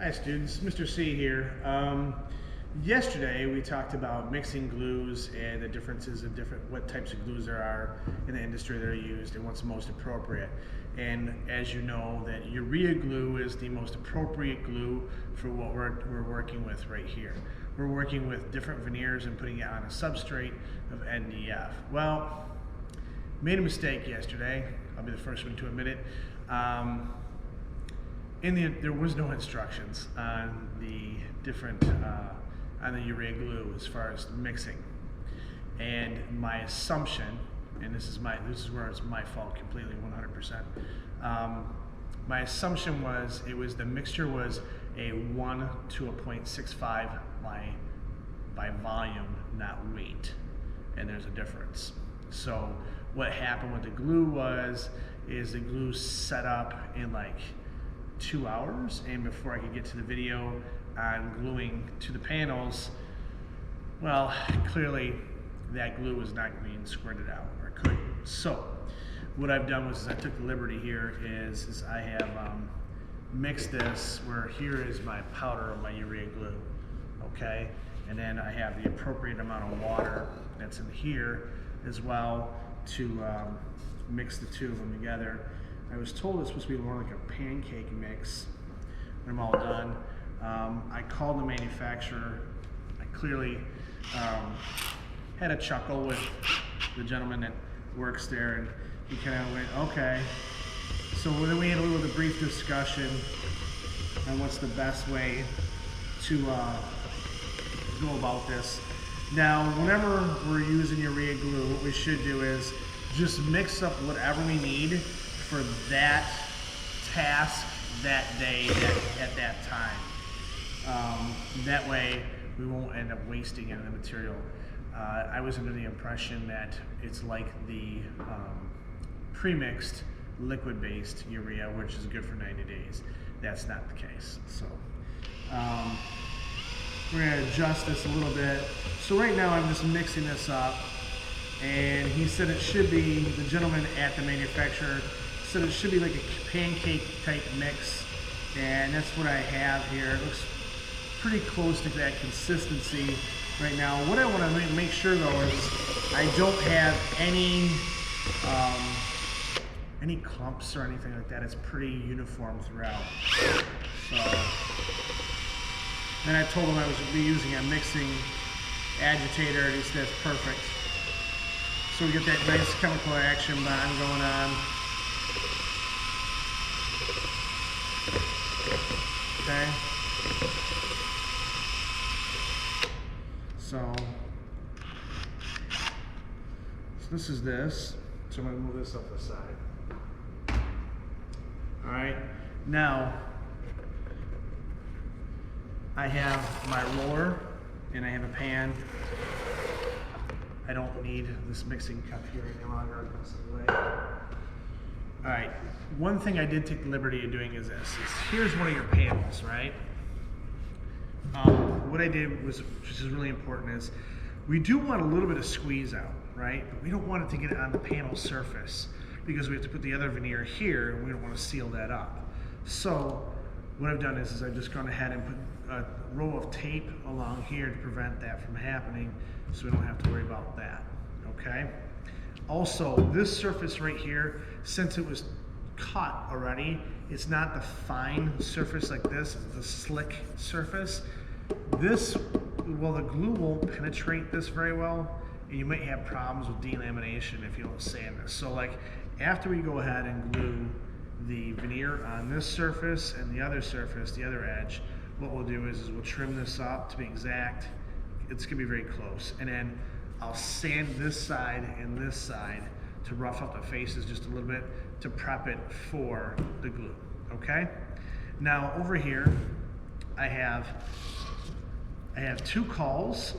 Hi students, Mr. C here. Yesterday we talked about mixing glues and the differences of what types of glues there are in the industry that are used and what's most appropriate. And as you know, that urea glue is the most appropriate glue for what we're working with right here. We're working with different veneers and putting it on a substrate of NDF. Well, made a mistake yesterday. I'll be the first one to admit it. There was no instructions on the on the urea glue as far as mixing, and my assumption, and this is where it's my fault completely, 100%. My assumption was the mixture was a 1 to a 0.65 by volume, not weight, and there's a difference. So what happened with the glue is the glue set up in like 2 hours, and before I could get to the video on gluing to the panels, well, clearly that glue was not being squirted out, or couldn't. So what I've done was I took the liberty here is I have mixed this, where here is my powder of my urea glue, okay, and then I have the appropriate amount of water that's in here as well to mix the two of them together. I was told it's supposed to be more like a pancake mix when I'm all done. I called the manufacturer. I clearly had a chuckle with the gentleman that works there, and he kind of went, okay. So then we had a little brief discussion on what's the best way to go about this. Now, whenever we're using urea glue, what we should do is just mix up whatever we need for that task that day at that time. That way we won't end up wasting any of the material. I was under the impression that it's like the pre-mixed liquid-based urea, which is good for 90 days. That's not the case. So we're going to adjust this a little bit. So right now I'm just mixing this up, and he said it should be, the gentleman at the manufacturer said it should be like a pancake type mix, and that's what I have here. It looks pretty close to that consistency right now. What I want to make sure though is I don't have any clumps or anything like that. It's pretty uniform throughout. So then I told him I was going to be using a mixing agitator, and he said that's perfect. So we get that nice chemical action bond going on. Okay. So this is this. So I'm going to move this up the side. All right. Now I have my roller and I have a pan. I don't need this mixing cup here any longer. All right, one thing I did take the liberty of doing is this. Here's one of your panels, right? What I did was, which is really important, is we do want a little bit of squeeze out, right? But we don't want it to get on the panel surface because we have to put the other veneer here, and we don't want to seal that up. So what I've done is I've just gone ahead and put a row of tape along here to prevent that from happening, so we don't have to worry about that, okay? Also, this surface right here, since it was cut already, it's not the fine surface like this, it's the slick surface. This, well, the glue won't penetrate this very well, and you might have problems with delamination if you don't sand this. So like, after we go ahead and glue the veneer on this surface and the other surface, the other edge, what we'll do is we'll trim this up to be exact. It's gonna be very close. And then I'll sand this side and this side to rough up the faces just a little bit to prep it for the glue, okay? Now over here, I have 2 cauls.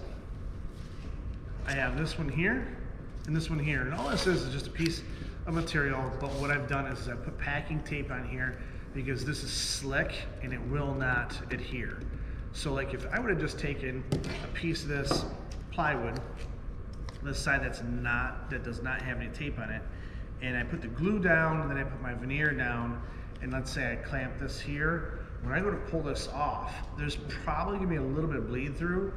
I have this one here and this one here. And all this is just a piece of material, but what I've done is I put packing tape on here because this is slick and it will not adhere. So like if I would have just taken a piece of this plywood, this side that does not have any tape on it, and I put the glue down, and then I put my veneer down, and let's say I clamp this here, when I go to pull this off, there's probably gonna be a little bit of bleed through,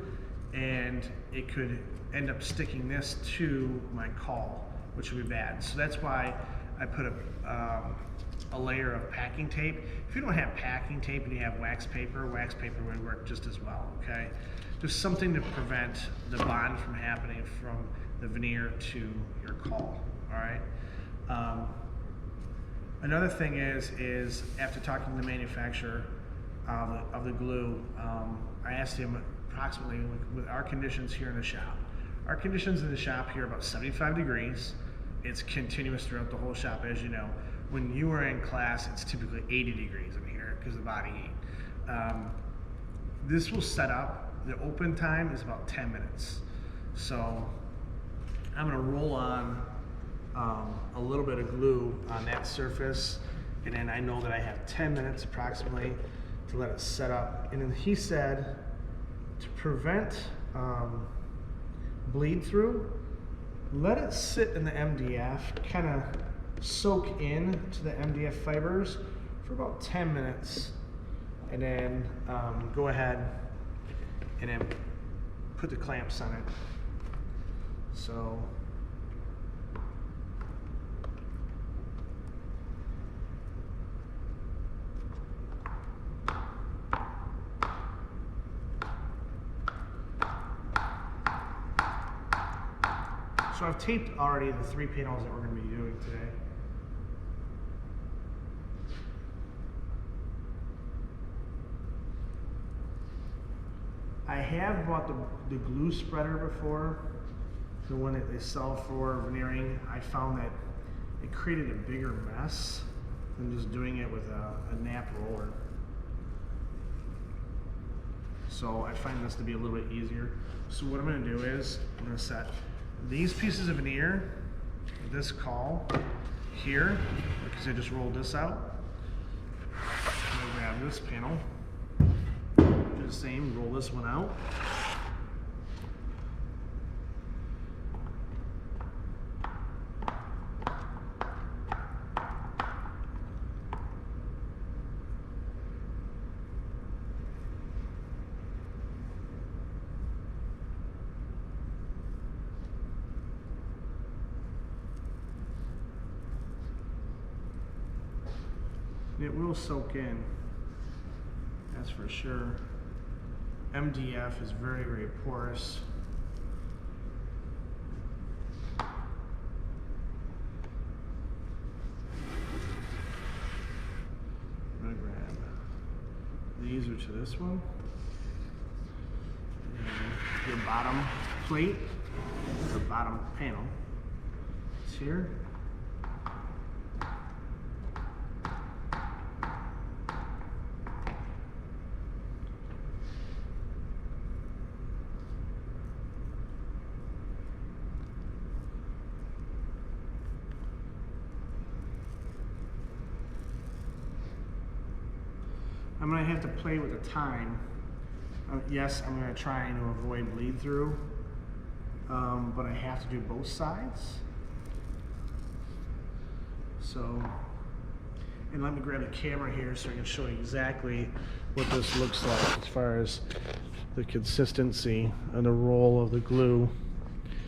and it could end up sticking this to my caul, which would be bad. So that's why I put a layer of packing tape. If you don't have packing tape and you have wax paper would work just as well, okay? Just something to prevent the bond from happening from the veneer to your caul, all right? Another thing is after talking to the manufacturer of the glue, I asked him approximately with our conditions here in the shop. Our conditions in the shop here are about 75 degrees. It's continuous throughout the whole shop, as you know. When you are in class, it's typically 80 degrees in here because of the body heat. This will set up, the open time is about 10 minutes. So I'm gonna roll on a little bit of glue on that surface, and then I know that I have 10 minutes approximately to let it set up. And then he said to prevent bleed through, let it sit in the MDF, kind of soak in to the MDF fibers for about 10 minutes, and then go ahead and then put the clamps on it. So I've taped already the 3 panels that we're going to be doing today. I have bought the glue spreader before, the one that they sell for veneering. I found that it created a bigger mess than just doing it with a nap roller. So I find this to be a little bit easier. So what I'm going to do is I'm going to set these pieces of veneer, this caul here, because I just rolled this out. I'm going to grab this panel, do the same, roll this one out. It will soak in, that's for sure. MDF is very, very porous. I'm gonna grab these, which are this one, and your bottom plate, the bottom panel. It's here. I'm going to have to play with the time. Yes, I'm going to try to avoid bleed through, but I have to do both sides. So, and let me grab the camera here so I can show you exactly what this looks like as far as the consistency and the roll of the glue.